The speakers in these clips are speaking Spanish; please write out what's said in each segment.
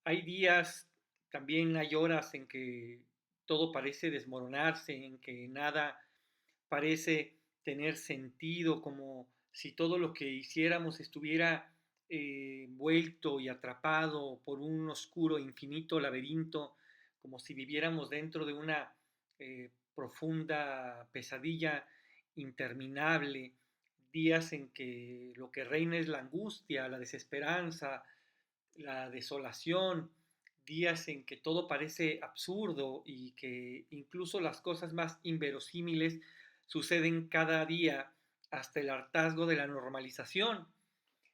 Hay días, también hay horas en que todo parece desmoronarse, en que nada parece tener sentido, como si todo lo que hiciéramos estuviera envuelto y atrapado por un oscuro e infinito laberinto, como si viviéramos dentro de una profunda pesadilla interminable, días en que lo que reina es la angustia, la desesperanza, la desolación, días en que todo parece absurdo y que incluso las cosas más inverosímiles suceden cada día hasta el hartazgo de la normalización.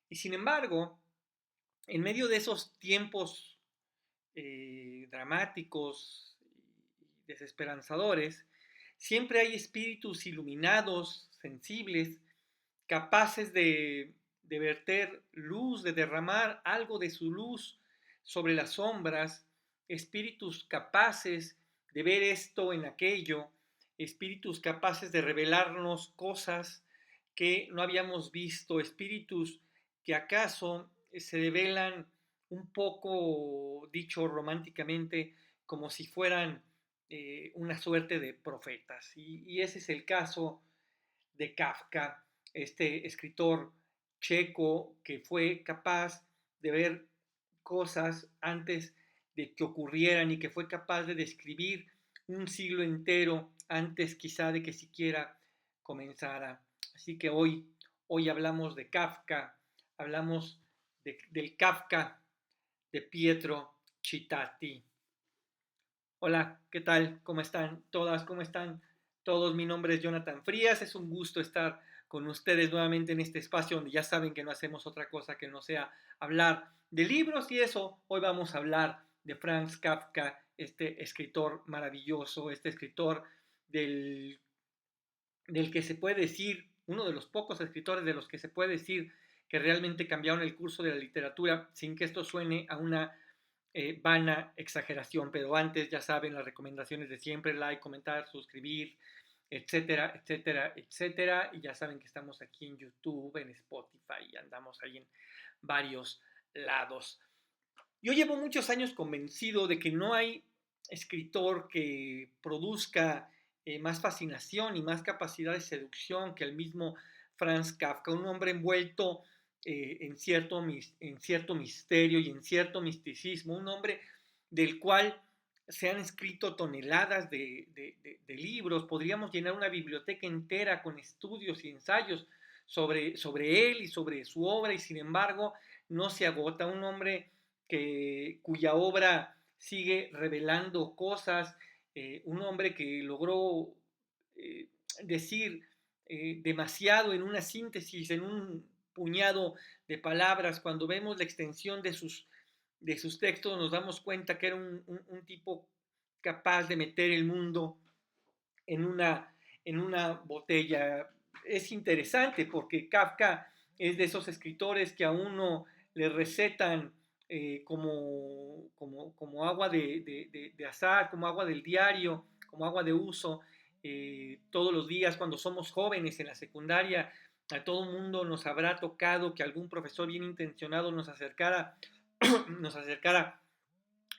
Y sin embargo, en medio de esos tiempos dramáticos y desesperanzadores, siempre hay espíritus iluminados, sensibles, capaces de verter luz, de derramar algo de su luz sobre las sombras, espíritus capaces de ver esto en aquello, espíritus capaces de revelarnos cosas que no habíamos visto, espíritus que acaso se develan un poco, dicho románticamente, como si fueran una suerte de profetas. Y ese es el caso de Kafka, este escritor checo que fue capaz de ver cosas antes de que ocurrieran y que fue capaz de describir un siglo entero antes quizá de que siquiera comenzara. Así que hoy hablamos de Kafka, hablamos del Kafka de Pietro Citati. Hola, ¿qué tal? ¿Cómo están todas? ¿Cómo están todos? Mi nombre es Jonathan Frías. Es un gusto estar con ustedes nuevamente en este espacio donde ya saben que no hacemos otra cosa que no sea hablar de libros y eso. Hoy vamos a hablar de Franz Kafka, este escritor maravilloso, este escritor del, del que se puede decir, uno de los pocos escritores de los que se puede decir que realmente cambiaron el curso de la literatura sin que esto suene a una vana exageración, pero antes ya saben las recomendaciones de siempre, like, comentar, suscribir, etcétera, etcétera, etcétera, y ya saben que estamos aquí en YouTube, en Spotify, y andamos ahí en varios lados. Yo llevo muchos años convencido de que no hay escritor que produzca más fascinación y más capacidad de seducción que el mismo Franz Kafka, un hombre envuelto en cierto misterio y en cierto misticismo, un hombre del cual se han escrito toneladas de libros, podríamos llenar una biblioteca entera con estudios y ensayos sobre él y sobre su obra, y sin embargo no se agota, un hombre cuya obra sigue revelando cosas, un hombre que logró eh, decir demasiado en una síntesis, en un puñado de palabras. Cuando vemos la extensión de sus textos nos damos cuenta que era un tipo capaz de meter el mundo en en una botella. Es interesante porque Kafka es de esos escritores que a uno le recetan como agua de azar, como agua del diario, como agua de uso, todos los días cuando somos jóvenes en la secundaria. A todo mundo nos habrá tocado que algún profesor bien intencionado nos acercara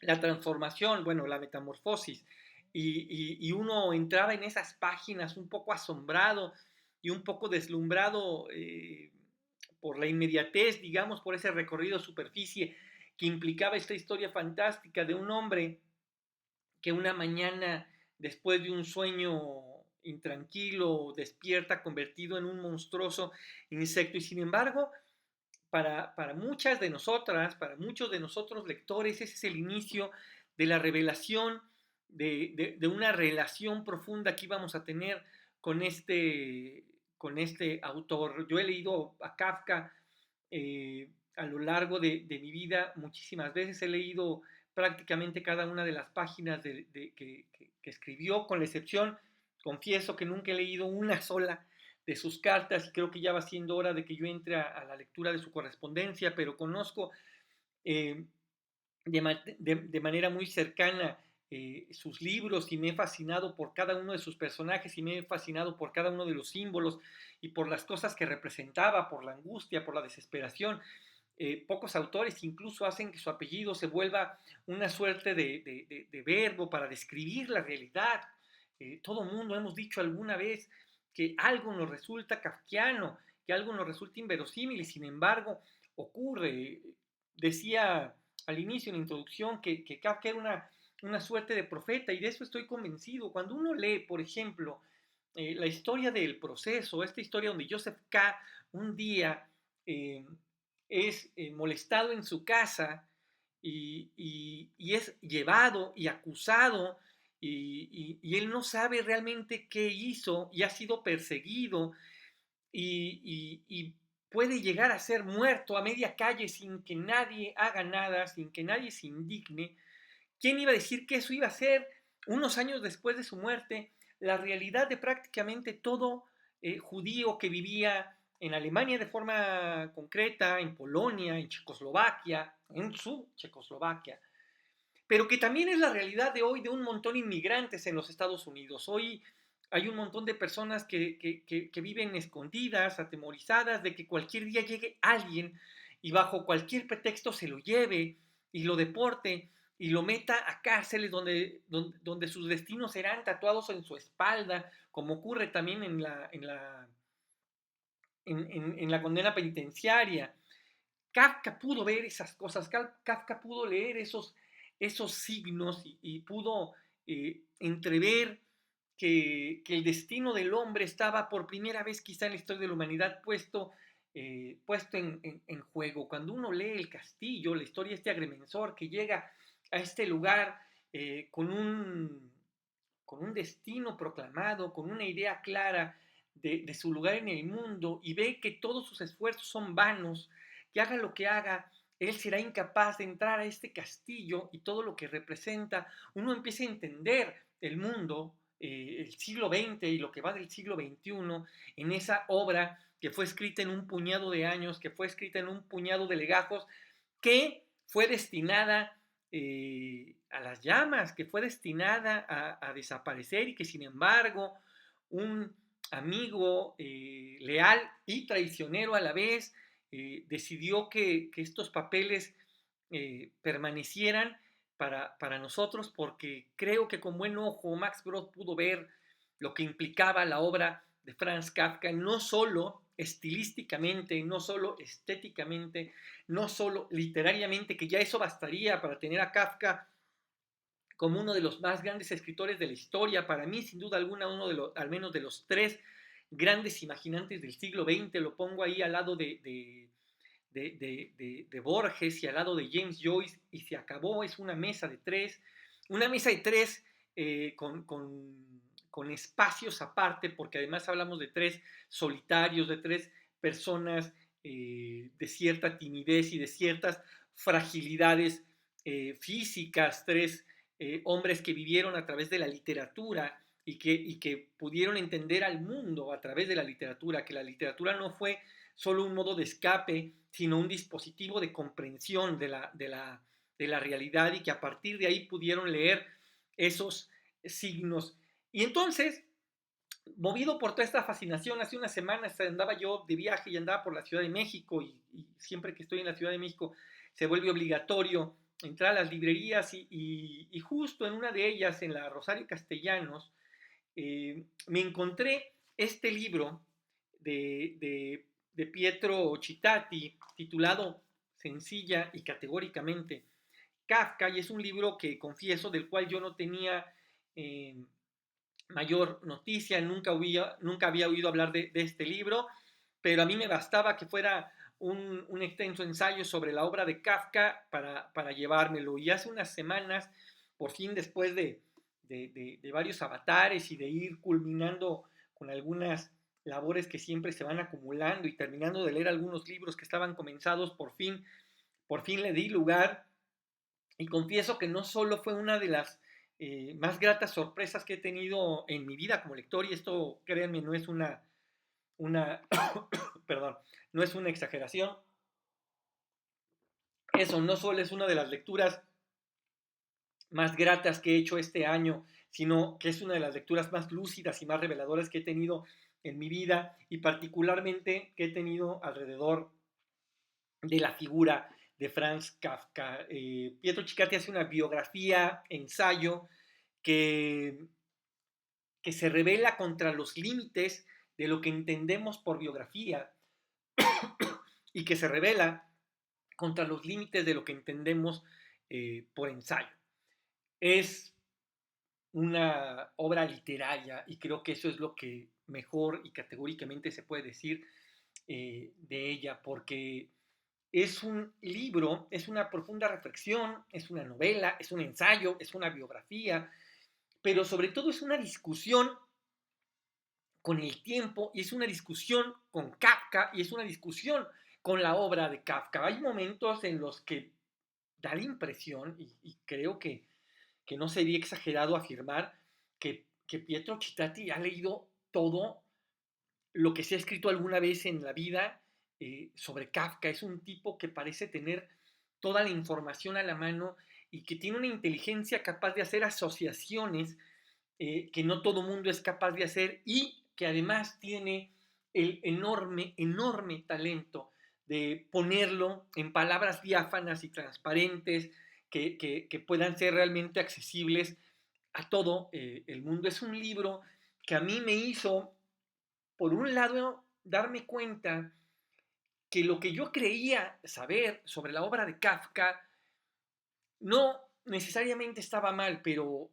la transformación, bueno, la metamorfosis, y uno entraba en esas páginas un poco asombrado y un poco deslumbrado por la inmediatez, digamos, por ese recorrido superficie que implicaba esta historia fantástica de un hombre que una mañana, después de un sueño intranquilo, despierta convertido en un monstruoso insecto, y sin embargo, para muchas de nosotras, para muchos de nosotros lectores, ese es el inicio de la revelación de una relación profunda que íbamos a tener con con este autor. Yo he leído a Kafka a lo largo de mi vida muchísimas veces, he leído prácticamente cada una de las páginas que escribió, con la excepción, confieso que nunca he leído una sola de sus cartas, y creo que ya va siendo hora de que yo entre a la lectura de su correspondencia, pero conozco eh, de manera muy cercana sus libros, y me he fascinado por cada uno de sus personajes y me he fascinado por cada uno de los símbolos y por las cosas que representaba, por la angustia, por la desesperación. pocos autores incluso hacen que su apellido se vuelva una suerte de verbo para describir la realidad. Todo mundo hemos dicho alguna vez que algo nos resulta kafkiano, que algo nos resulta inverosímil y sin embargo ocurre. Decía al inicio, en la introducción, que Kafka era una suerte de profeta y de eso estoy convencido. Cuando uno lee, por ejemplo, la historia del proceso, esta historia donde Joseph K. un día eh, es molestado en su casa y es llevado y acusado y él no sabe realmente qué hizo y ha sido perseguido y puede llegar a ser muerto a media calle sin que nadie haga nada, sin que nadie se indigne. ¿Quién iba a decir que eso iba a ser unos años después de su muerte la realidad de prácticamente todo judío que vivía en Alemania de forma concreta, en Polonia, en Checoslovaquia, en su Checoslovaquia, pero que también es la realidad de hoy de un montón de inmigrantes en los Estados Unidos? Hoy hay un montón de personas que viven escondidas, atemorizadas de que cualquier día llegue alguien y bajo cualquier pretexto se lo lleve y lo deporte y lo meta a cárceles donde sus destinos serán tatuados en su espalda, como ocurre también en la condena penitenciaria. Kafka pudo ver esas cosas, Kafka pudo leer esos signos y pudo entrever que el destino del hombre estaba por primera vez quizá en la historia de la humanidad puesto en juego. Cuando uno lee El Castillo, la historia de este agrimensor que llega a este lugar eh, con, un, con un destino proclamado, con una idea clara de su lugar en el mundo y ve que todos sus esfuerzos son vanos, que haga lo que haga, él será incapaz de entrar a este castillo y todo lo que representa, uno empieza a entender el mundo, el siglo XX y lo que va del siglo XXI, en esa obra que fue escrita en un puñado de años, que fue escrita en un puñado de legajos, que fue destinada a las llamas, que fue destinada a desaparecer y que sin embargo un amigo leal y traicionero a la vez decidió que estos papeles permanecieran para nosotros, porque creo que con buen ojo Max Brod pudo ver lo que implicaba la obra de Franz Kafka, no solo estilísticamente, no solo estéticamente, no solo literariamente, que ya eso bastaría para tener a Kafka como uno de los más grandes escritores de la historia, para mí sin duda alguna uno de los, al menos de los tres grandes imaginantes del siglo XX, lo pongo ahí al lado de Borges y al lado de James Joyce, y se acabó. Es una mesa de tres con espacios aparte, porque además hablamos de tres solitarios, de tres personas de cierta timidez y de ciertas fragilidades físicas, tres hombres que vivieron a través de la literatura y que pudieron entender al mundo a través de la literatura, que la literatura no fue solo un modo de escape, sino un dispositivo de comprensión de la realidad y que a partir de ahí pudieron leer esos signos. Y entonces, movido por toda esta fascinación, hace unas semanas andaba yo de viaje y andaba por la Ciudad de México y siempre que estoy en la Ciudad de México se vuelve obligatorio entrar a las librerías y justo en una de ellas, en la Rosario Castellanos, me encontré este libro de Pietro Cittati titulado sencilla y categóricamente Kafka, y es un libro que confieso del cual yo no tenía eh, mayor noticia, nunca había oído hablar de este libro, pero a mí me bastaba que fuera un extenso ensayo sobre la obra de Kafka para llevármelo. Y hace unas semanas, por fin después de varios avatares y de ir culminando con algunas labores que siempre se van acumulando y terminando de leer algunos libros que estaban comenzados, por fin le di lugar y confieso que no solo fue una de las más gratas sorpresas que he tenido en mi vida como lector, y esto, créanme, no es una perdón, no es una exageración, eso no solo es una de las lecturas más gratas que he hecho este año, sino que es una de las lecturas más lúcidas y más reveladoras que he tenido en mi vida y particularmente que he tenido alrededor de la figura de Franz Kafka. Pietro Cicati hace una biografía, ensayo, que, que se revela contra los límites de lo que entendemos por biografía y que se revela contra los límites de lo que entendemos por ensayo. Es una obra literaria y creo que eso es lo que mejor y categóricamente se puede decir de ella, porque es un libro, es una profunda reflexión, es una novela, es un ensayo, es una biografía, pero sobre todo es una discusión con el tiempo y es una discusión con Kafka y es una discusión con la obra de Kafka. Hay momentos en los que da la impresión, y creo que no sería exagerado afirmar, que Pietro Citati ha leído todo lo que se ha escrito alguna vez en la vida sobre Kafka. Es un tipo que parece tener toda la información a la mano y que tiene una inteligencia capaz de hacer asociaciones que no todo mundo es capaz de hacer y que además tiene el enorme, enorme talento de ponerlo en palabras diáfanas y transparentes que puedan ser realmente accesibles a todo el mundo. Es un libro que a mí me hizo, por un lado, darme cuenta que lo que yo creía saber sobre la obra de Kafka no necesariamente estaba mal, pero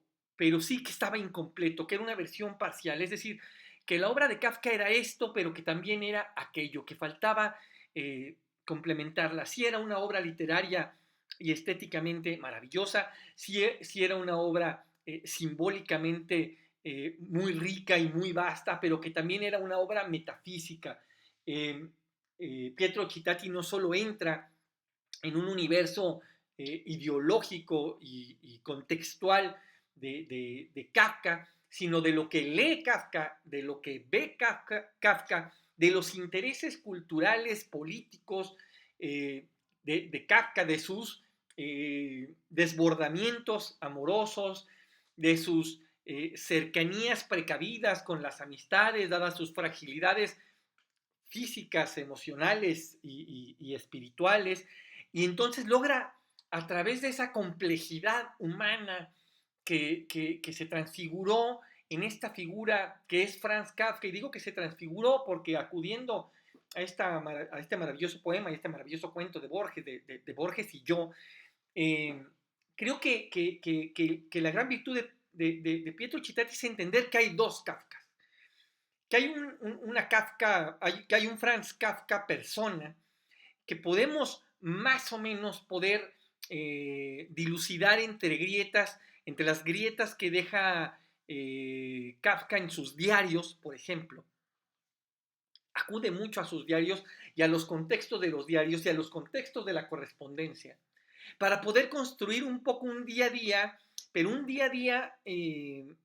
sí que estaba incompleto, que era una versión parcial. Es decir, que la obra de Kafka era esto, pero que también era aquello, que faltaba complementarla. Sí era una obra literaria y estéticamente maravillosa, sí era una obra simbólicamente muy rica y muy vasta, pero que también era una obra metafísica. Eh, Pietro Citati no solo entra en un universo ideológico y contextual de Kafka, sino de lo que lee Kafka, de lo que ve Kafka, de los intereses culturales, políticos de Kafka, de sus desbordamientos amorosos, de sus cercanías precavidas con las amistades, dadas sus fragilidades físicas, emocionales y espirituales, y entonces logra, a través de esa complejidad humana que se transfiguró en esta figura que es Franz Kafka, y digo que se transfiguró porque acudiendo a este maravilloso poema y este maravilloso cuento de Borges, de Borges y yo, eh, creo que la gran virtud de Pietro Citati es entender que hay dos Kafkas, que hay una Kafka, que hay un Franz Kafka persona, que podemos más o menos poder dilucidar entre grietas, entre las grietas que deja Kafka en sus diarios, por ejemplo. Acude mucho a sus diarios y a los contextos de los diarios y a los contextos de la correspondencia, para poder construir un poco un día a día, pero un día a día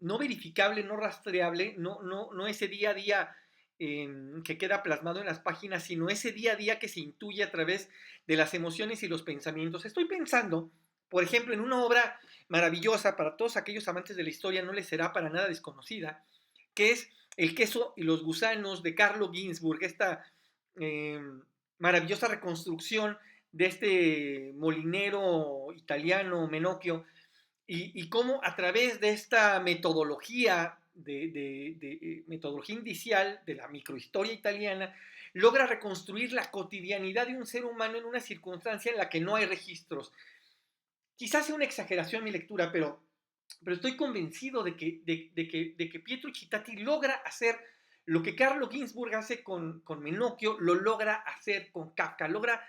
no verificable, no rastreable, no ese día a día que queda plasmado en las páginas, sino ese día a día que se intuye a través de las emociones y los pensamientos. Estoy pensando, por ejemplo, en una obra maravillosa para todos aquellos amantes de la historia, no les será para nada desconocida, que es El queso y los gusanos de Carlo Ginzburg, esta eh, maravillosa reconstrucción de este molinero italiano Menocchio, y cómo a través de esta metodología, metodología indicial de la microhistoria italiana, logra reconstruir la cotidianidad de un ser humano en una circunstancia en la que no hay registros. Quizás sea una exageración mi lectura, pero estoy convencido de que Pietro Citati logra hacer lo que Carlo Ginzburg hace con Menocchio, lo logra hacer con Kafka, logra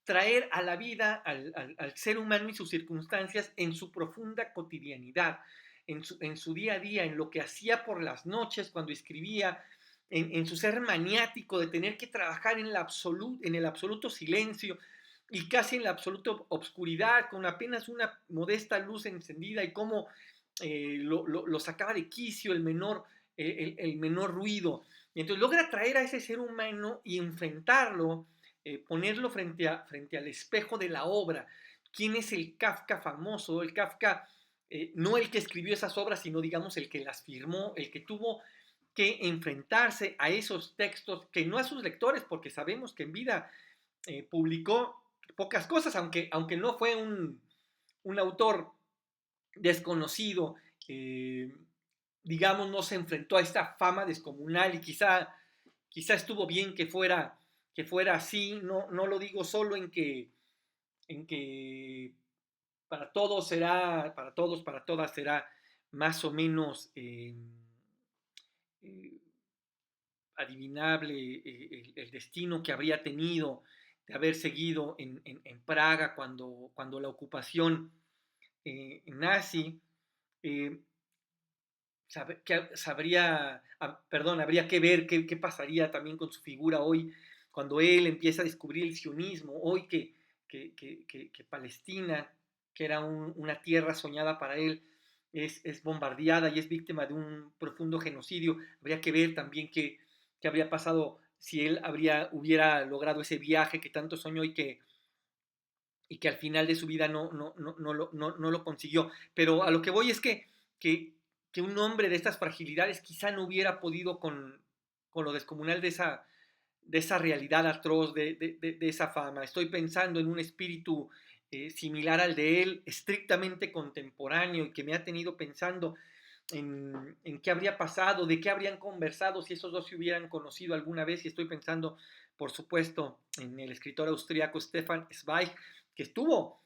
traer a la vida al ser humano y sus circunstancias en su profunda cotidianidad, en su día a día, en lo que hacía por las noches cuando escribía, en su ser maniático de tener que trabajar en el absoluto silencio y casi en la absoluta obscuridad, con apenas una modesta luz encendida, y cómo lo sacaba de quicio el menor ruido. Y entonces logra traer a ese ser humano y enfrentarlo, ponerlo frente al espejo de la obra. ¿Quién es el Kafka famoso? El Kafka, no el que escribió esas obras, sino digamos el que las firmó, el que tuvo que enfrentarse a esos textos, que no a sus lectores, porque sabemos que en vida publicó pocas cosas, aunque no fue un autor desconocido, digamos, no se enfrentó a esta fama descomunal y quizá estuvo bien que fuera así. No, no lo digo solo en que para todas será más o menos eh, adivinable el destino que habría tenido de haber seguido en Praga cuando la ocupación nazi. eh, habría que ver qué pasaría también con su figura hoy, cuando él empieza a descubrir el sionismo, hoy que Palestina, que era una tierra soñada para él, es bombardeada y es víctima de un profundo genocidio. Habría que ver también qué habría pasado si él hubiera logrado ese viaje que tanto soñó y que al final de su vida no lo consiguió. Pero a lo que voy es que, que un hombre de estas fragilidades quizá no hubiera podido con lo descomunal de esa realidad atroz, de esa fama. Estoy pensando en un espíritu similar al de él, estrictamente contemporáneo, y que me ha tenido pensando en qué habría pasado, de qué habrían conversado si esos dos se hubieran conocido alguna vez. Y estoy pensando, por supuesto, en el escritor austríaco Stefan Zweig, que estuvo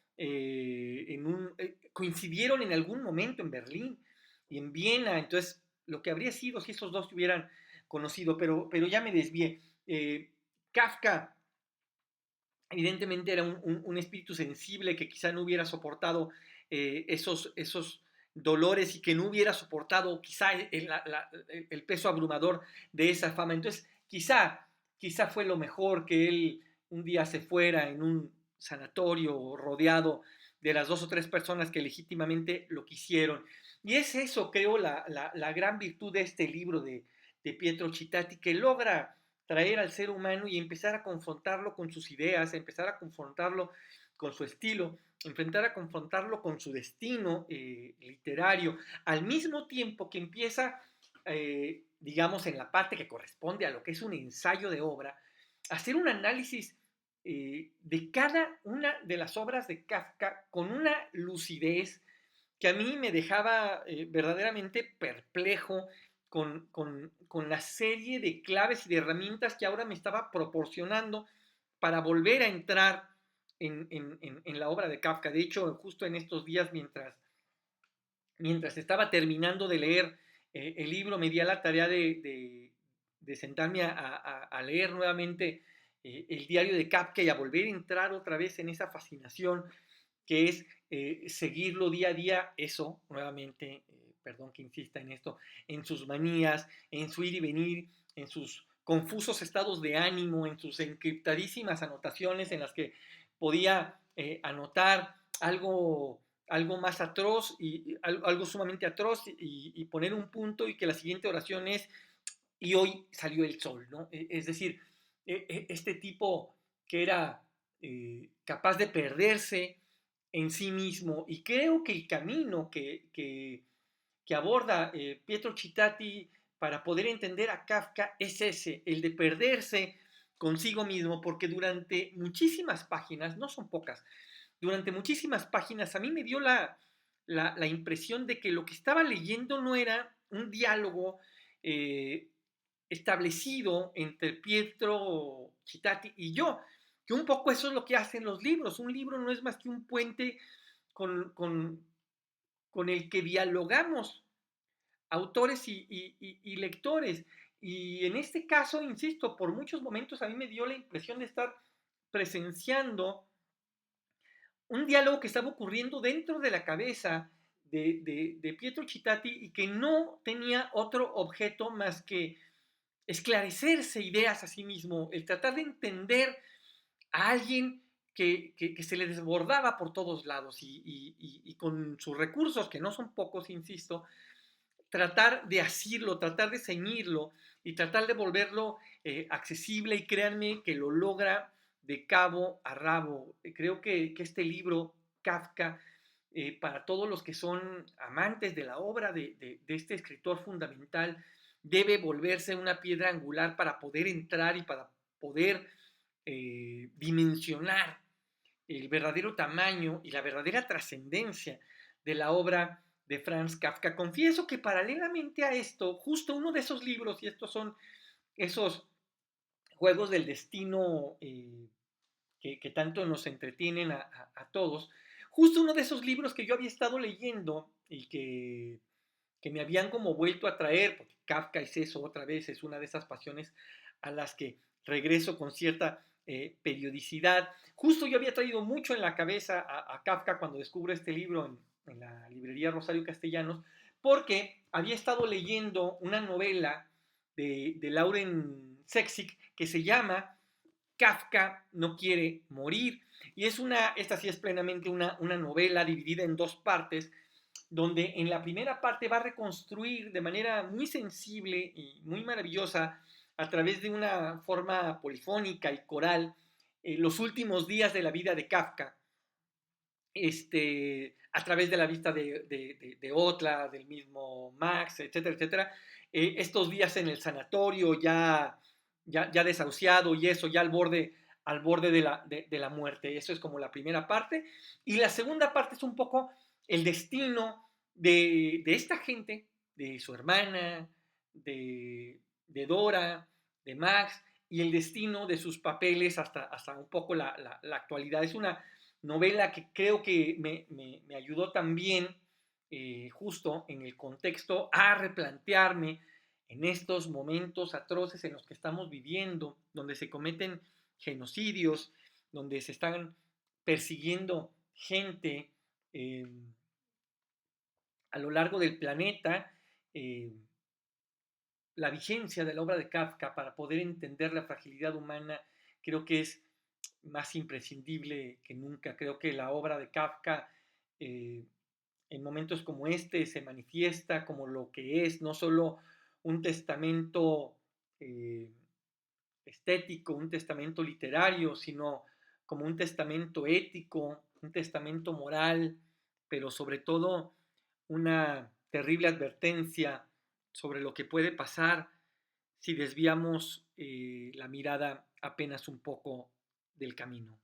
coincidieron en algún momento en Berlín y en Viena. Entonces, lo que habría sido si esos dos se hubieran conocido, pero ya me desvié. Kafka evidentemente era un espíritu sensible que quizá no hubiera soportado esos dolores y que no hubiera soportado quizá el peso abrumador de esa fama. Entonces, quizá fue lo mejor que él un día se fuera en un sanatorio rodeado de las 2 o 3 personas que legítimamente lo quisieron. Y es eso, creo, la gran virtud de este libro de Pietro Cittati, que logra traer al ser humano y empezar a confrontarlo con sus ideas, empezar a confrontarlo con su estilo, enfrentar a confrontarlo con su destino literario, al mismo tiempo que empieza, digamos, en la parte que corresponde a lo que es un ensayo de obra, a hacer un análisis de cada una de las obras de Kafka con una lucidez que a mí me dejaba verdaderamente perplejo con la serie de claves y de herramientas que ahora me estaba proporcionando para volver a entrar en la obra de Kafka. De hecho, justo en estos días, mientras estaba terminando de leer el libro, me di a la tarea de sentarme a leer nuevamente el diario de Kafka y a volver a entrar otra vez en esa fascinación que es seguirlo día a día, eso, nuevamente, perdón que insista en esto, en sus manías, en su ir y venir, en sus confusos estados de ánimo, en sus encriptadísimas anotaciones en las que podía anotar algo más atroz y algo sumamente atroz y poner un punto y que la siguiente oración es y hoy salió el sol, ¿no? Es decir, este tipo que era capaz de perderse en sí mismo, y creo que el camino que aborda Pietro Cittati para poder entender a Kafka es ese, el de perderse consigo mismo, porque durante muchísimas páginas, no son pocas, durante muchísimas páginas a mí me dio la impresión de que lo que estaba leyendo no era un diálogo eh, establecido entre Pietro Cittati y yo, que un poco eso es lo que hacen los libros. Un libro no es más que un puente con el que dialogamos autores y lectores. Y en este caso, insisto, por muchos momentos a mí me dio la impresión de estar presenciando un diálogo que estaba ocurriendo dentro de la cabeza de Pietro Cittati y que no tenía otro objeto más que esclarecerse ideas a sí mismo, el tratar de entender a alguien que se le desbordaba por todos lados y con sus recursos, que no son pocos, insisto, tratar de asirlo, tratar de ceñirlo y tratar de volverlo accesible, y créanme que lo logra de cabo a rabo. Creo que este libro, Kafka, para todos los que son amantes de la obra de este escritor fundamental, debe volverse una piedra angular para poder entrar y para poder dimensionar el verdadero tamaño y la verdadera trascendencia de la obra de Franz Kafka. Confieso que paralelamente a esto, justo uno de esos libros, y estos son esos juegos del destino que tanto nos entretienen a todos, justo uno de esos libros que yo había estado leyendo y que me habían como vuelto a traer, porque Kafka es eso otra vez, es una de esas pasiones a las que regreso con cierta periodicidad. Justo yo había traído mucho en la cabeza a Kafka cuando descubro este libro en la librería Rosario Castellanos, porque había estado leyendo una novela de Lauren Sexik que se llama Kafka no quiere morir. Y es esta sí es plenamente una novela dividida en dos partes, donde en la primera parte va a reconstruir de manera muy sensible y muy maravillosa, a través de una forma polifónica y coral, los últimos días de la vida de Kafka, a través de la vista de Otla, del mismo Max, etcétera, etcétera, estos días en el sanatorio ya desahuciado y eso, ya al borde de la muerte. Eso es como la primera parte. Y la segunda parte es un poco el destino de esta gente, de su hermana, de Dora, de Max, y el destino de sus papeles hasta un poco la actualidad. Es una novela que creo que me ayudó también, justo en el contexto, a replantearme en estos momentos atroces en los que estamos viviendo, donde se cometen genocidios, donde se están persiguiendo gente a lo largo del planeta, eh, la vigencia de la obra de Kafka para poder entender la fragilidad humana creo que es más imprescindible que nunca. Creo que la obra de Kafka eh, en momentos como este se manifiesta como lo que es, no solo un testamento eh, estético, un testamento literario, sino como un testamento ético, un testamento moral, pero sobre todo una terrible advertencia sobre lo que puede pasar si desviamos la mirada apenas un poco del camino.